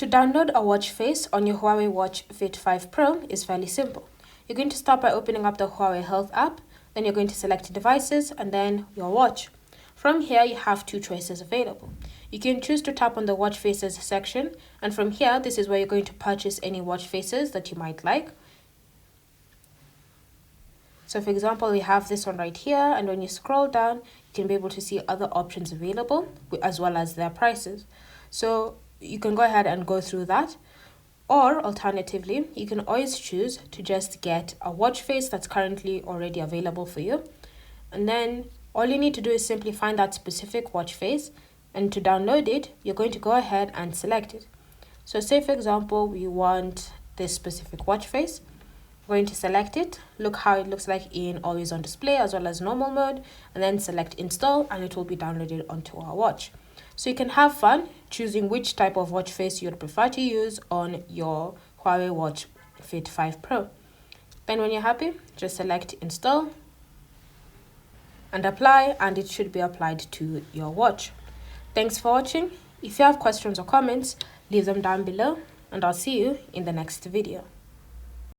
To download a watch face on your Huawei Watch Fit 5 Pro is fairly simple. You're going to start by opening up the Huawei Health app, then you're going to select devices and then your watch. From here, you have two choices available. You can choose to tap on the watch faces section, and from here, this is where you're going to purchase any watch faces that you might like. So for example, we have this one right here, and when you scroll down, you can be able to see other options available as well as their prices. So you can go ahead and go through that. Or alternatively, you can always choose to just get a watch face that's currently already available for you. And then all you need to do is simply find that specific watch face, and to download it, you're going to go ahead and select it. So say for example, we want this specific watch face. We're going to select it, look how it looks like in always on display as well as normal mode, and then select install, and it will be downloaded onto our watch. So you can have fun choosing which type of watch face you'd prefer to use on your Huawei Watch Fit 5 Pro. Then when you're happy, just select install and apply, and it should be applied to your watch. Thanks for watching. If you have questions or comments, leave them down below, and I'll see you in the next video.